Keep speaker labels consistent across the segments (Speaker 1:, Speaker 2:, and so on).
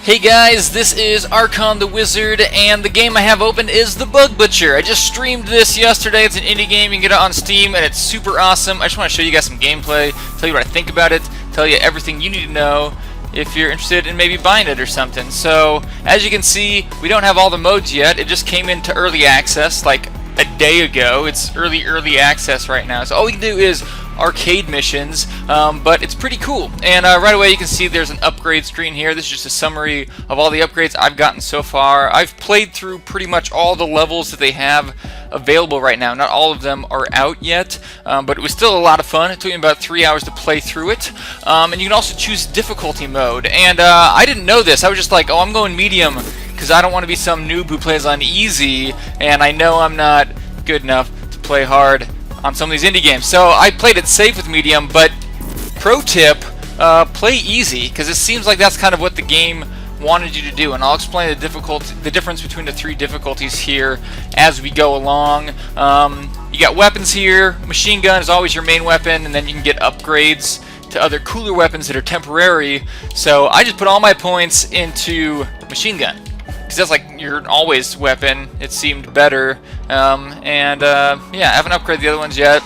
Speaker 1: Hey guys, this is Archon the Wizard, and the game I have open is The Bug Butcher. I just streamed this yesterday. It's an indie game. You can get it on Steam, and it's super awesome. I just want to show you guys some gameplay, tell you what I think about it, tell you everything you need to know if you're interested in maybe buying it or something. So, as you can see, we don't have all the modes yet. It just came into early access like a day ago. It's early access right now. So all we can do is arcade missions, but it's pretty cool. And right away you can see there's an upgrade screen here. This is just a summary of all the upgrades I've gotten so far. I've played through pretty much all the levels that they have available right now. Not all of them are out yet, but it was still a lot of fun. It took me about 3 hours to play through it. And you can also choose difficulty mode. And I didn't know this. I was just like, oh, I'm going medium because I don't want to be some noob who plays on easy, and I know I'm not good enough to play hard on some of these indie games. So I played it safe with medium, but pro tip, play easy, because it seems like that's kind of what the game wanted you to do, and I'll explain the difference between the three difficulties here as we go along. You got weapons here. Machine gun is always your main weapon, and then you can get upgrades to other cooler weapons that are temporary. So I just put all my points into machine gun, because that's like your always weapon. It seemed better. Yeah, I haven't upgraded the other ones yet.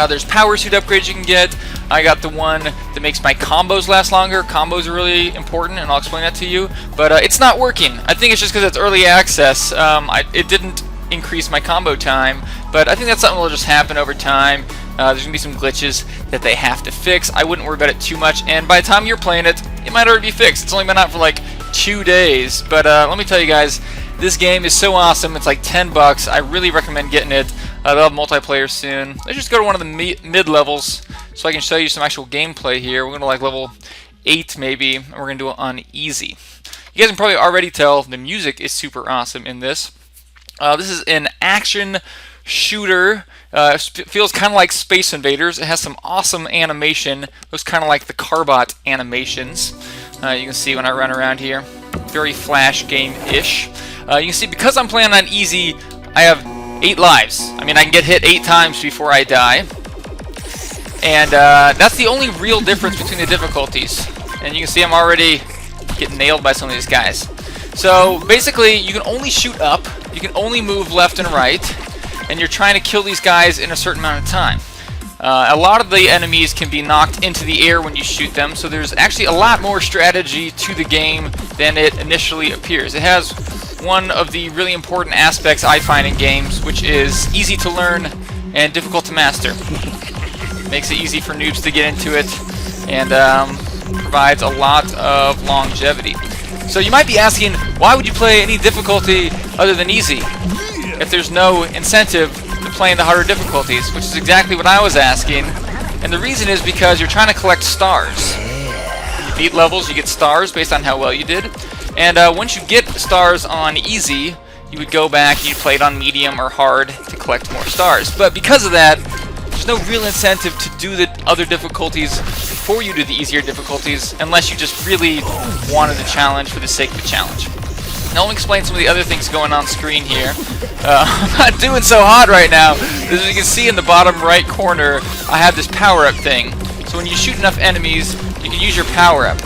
Speaker 1: There's power suit upgrades you can get. I got the one that makes my combos last longer. Combos are really important, and I'll explain that to you. But it's not working. I think it's just because it's early access. It didn't increase my combo time, but I think that's something that will just happen over time. There's going to be some glitches that they have to fix. I wouldn't worry about it too much, and by the time you're playing it, it might already be fixed. It's only been out for like 2 days, but let me tell you guys, this game is so awesome. It's like $10. I really recommend getting it. They'll have multiplayer soon. Let's just go to one of the mid levels so I can show you some actual gameplay here. We're going to like level 8 maybe, and we're going to do it on easy. You guys can probably already tell the music is super awesome in this. This is an action shooter. Feels kind of like Space Invaders. It has some awesome animation. Looks kind of like the carbot animations. You can see when I run around here. Very Flash game-ish. You can see because I'm playing on easy, I have 8 lives. I mean, I can get hit 8 times before I die. And that's the only real difference between the difficulties. And you can see I'm already getting nailed by some of these guys. So basically, you can only shoot up, you can only move left and right, and you're trying to kill these guys in a certain amount of time. A lot of the enemies can be knocked into the air when you shoot them, so there's actually a lot more strategy to the game than it initially appears. It has one of the really important aspects I find in games, which is easy to learn and difficult to master. Makes it easy for noobs to get into it, and provides a lot of longevity. So you might be asking, why would you play any difficulty other than easy if there's no incentive to playing the harder difficulties, which is exactly what I was asking. And the reason is because you're trying to collect stars. You beat levels, you get stars based on how well you did. And once you get stars on easy, you would go back and you play it on medium or hard to collect more stars. But because of that, there's no real incentive to do the other difficulties before you do the easier difficulties, unless you just really wanted the challenge for the sake of the challenge. Now let me explain some of the other things going on screen here. I'm not doing so hot right now. As you can see in the bottom right corner, I have this power-up thing. So when you shoot enough enemies, you can use your power-up.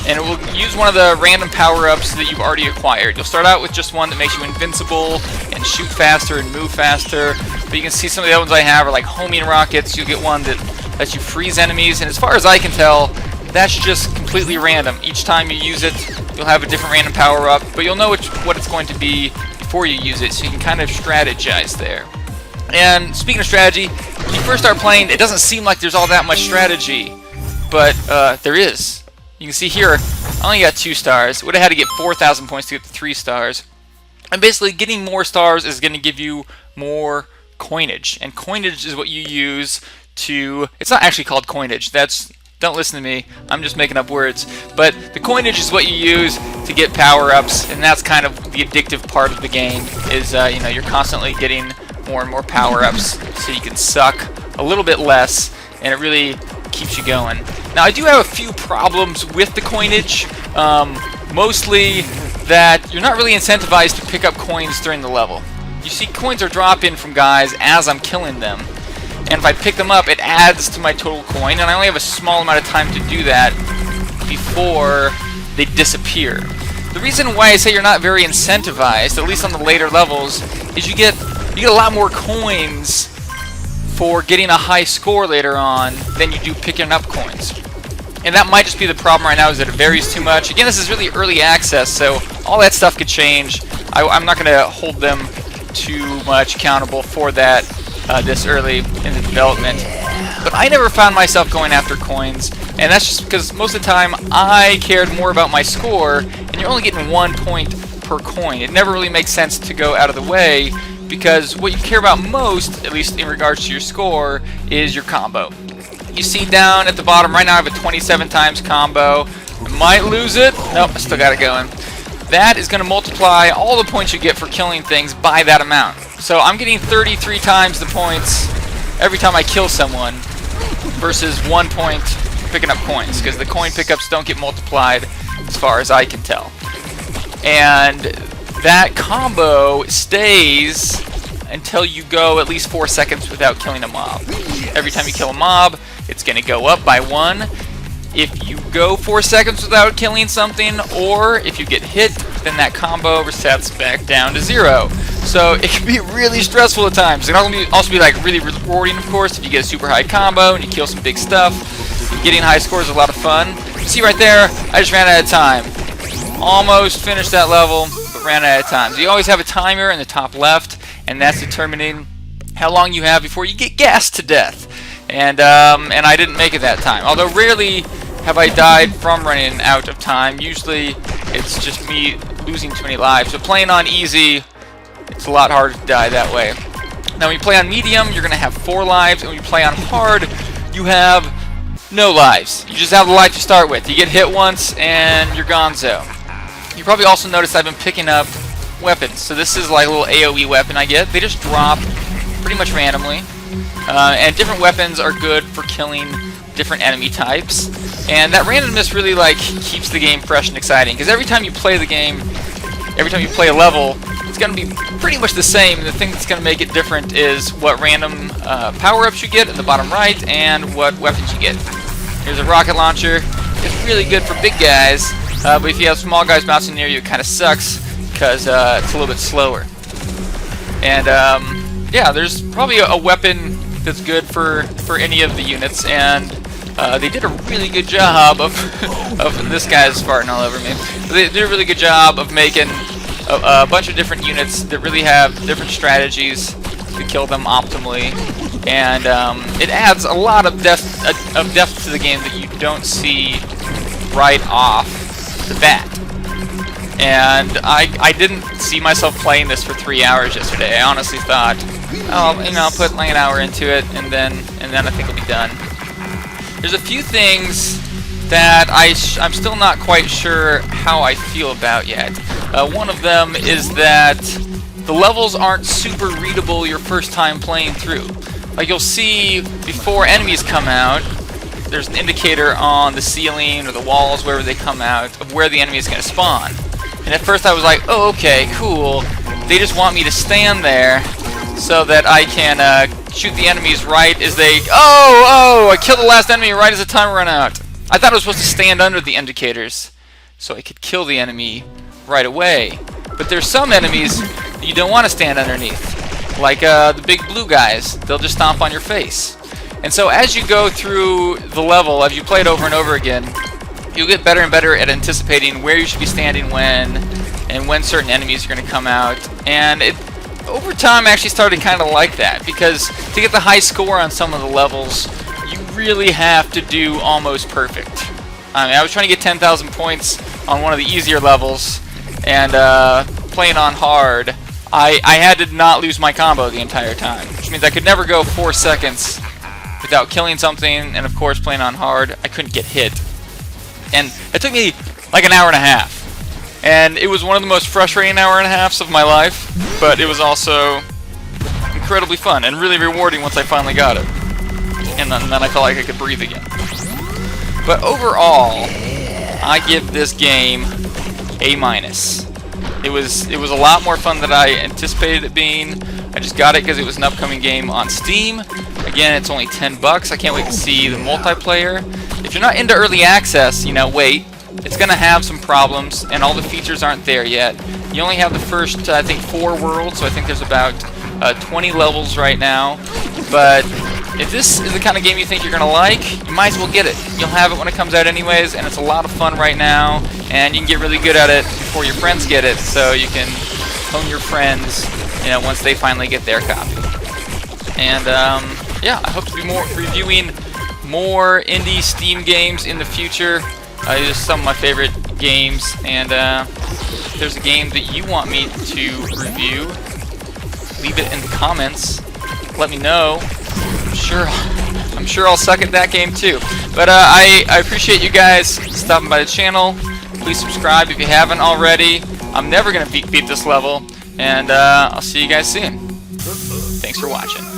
Speaker 1: And it will use one of the random power-ups that you've already acquired. You'll start out with just one that makes you invincible and shoot faster and move faster. But you can see some of the other ones I have are like homing rockets. You'll get one that lets you freeze enemies. And as far as I can tell, that's just completely random. Each time you use it, you'll have a different random power-up. But you'll know what it's going to be before you use it. So you can kind of strategize there. And speaking of strategy, when you first start playing, it doesn't seem like there's all that much strategy. But there is. You can see here, I only got 2 stars. Would have had to get 4,000 points to get the 3 stars. And basically, getting more stars is going to give you more coinage. And coinage is what you use to... It's not actually called coinage. Don't listen to me. I'm just making up words. But the coinage is what you use to get power-ups, and that's kind of the addictive part of the game. Is you're constantly getting more and more power-ups, so you can suck a little bit less, and it really keeps you going. Now I do have a few problems with the coinage, mostly that you're not really incentivized to pick up coins during the level. You see coins are dropping from guys as I'm killing them, and if I pick them up it adds to my total coin, and I only have a small amount of time to do that before they disappear. The reason why I say you're not very incentivized, at least on the later levels, is you get a lot more coins for getting a high score later on than you do picking up coins. And that might just be the problem right now, is that it varies too much. Again, this is really early access, so all that stuff could change. I'm not going to hold them too much accountable for that this early in the development. But I never found myself going after coins, and that's just because most of the time I cared more about my score, and you're only getting 1 point per coin. It never really makes sense to go out of the way, because what you care about most, at least in regards to your score, is your combo. You see down at the bottom right now I have a 27 times combo. I might lose it. Nope, I still got it going. That is going to multiply all the points you get for killing things by that amount. So I'm getting 33 times the points every time I kill someone versus 1 point picking up coins, because the coin pickups don't get multiplied as far as I can tell. And that combo stays until you go at least 4 seconds without killing a mob. Every time you kill a mob, it's going to go up by 1. If you go 4 seconds without killing something, or if you get hit, then that combo resets back down to 0. So it can be really stressful at times. It can also be like really rewarding, of course, if you get a super high combo and you kill some big stuff. Getting high scores is a lot of fun. You see right there, I just ran out of time. Almost finished that level, but ran out of time. So you always have a timer in the top left, and that's determining how long you have before you get gassed to death. And I didn't make it that time. Although rarely have I died from running out of time. Usually it's just me losing too many lives. So playing on easy, it's a lot harder to die that way. Now when you play on medium, you're going to have 4 lives, and when you play on hard, you have no lives. You just have the life to start with. You get hit once, and you're gonzo. You probably also noticed I've been picking up weapons. So this is like a little AoE weapon I get. They just drop pretty much randomly. And different weapons are good for killing different enemy types. And that randomness really like keeps the game fresh and exciting, because every time you play the game, every time you play a level, it's going to be pretty much the same. The thing that's going to make it different is what random power-ups you get in the bottom right and what weapons you get. Here's a rocket launcher. It's really good for big guys, but if you have small guys bouncing near you, it kind of sucks because it's a little bit slower. And yeah, there's probably a weapon that's good for any of the units, and they did a really good job of this guy's farting all over me. They did a really good job of making a bunch of different units that really have different strategies to kill them optimally, and it adds a lot of depth to the game that you don't see right off the bat. And I didn't see myself playing this for 3 hours yesterday. I honestly thought, oh, you know, I'll put like an hour into it, and then I think it'll be done. There's a few things that I'm still not quite sure how I feel about yet. One of them is that the levels aren't super readable your first time playing through. Like you'll see before enemies come out, there's an indicator on the ceiling or the walls, wherever they come out, of where the enemy is going to spawn. And at first I was like, oh, okay, cool. They just want me to stand there so that I can shoot the enemies right as they... Oh, I killed the last enemy right as the timer ran out. I thought I was supposed to stand under the indicators so I could kill the enemy right away. But there's some enemies that you don't want to stand underneath. Like the big blue guys. They'll just stomp on your face. And so as you go through the level, as you play it over and over again, you'll get better and better at anticipating where you should be standing when, and when certain enemies are going to come out. And it, over time, I actually started kind of like that, because to get the high score on some of the levels, you really have to do almost perfect. I mean, I was trying to get 10,000 points on one of the easier levels, and playing on hard, I had to not lose my combo the entire time, which means I could never go 4 seconds without killing something, and of course, playing on hard, I couldn't get hit. And it took me like an hour and a half. And it was one of the most frustrating hour and a halves of my life, but it was also incredibly fun and really rewarding once I finally got it. And then I felt like I could breathe again. But overall, I give this game A-. It was a lot more fun than I anticipated it being. I just got it because it was an upcoming game on Steam. Again, it's only $10. I can't wait to see the multiplayer. If you're not into early access, you know, wait. it's going to have some problems, and all the features aren't there yet. You only have the first, I think, 4 worlds, so I think there's about 20 levels right now. But if this is the kind of game you think you're going to like, you might as well get it. You'll have it when it comes out anyways, and it's a lot of fun right now, and you can get really good at it before your friends get it, so you can hone your friends, you know, once they finally get their copy. And yeah, I hope to be reviewing more indie Steam games in the future. These are some of my favorite games, and if there's a game that you want me to review, leave it in the comments. Let me know. I'm sure I'll suck at that game too. But I appreciate you guys stopping by the channel. Please subscribe if you haven't already. I'm never gonna beat this level, and I'll see you guys soon. Thanks for watching.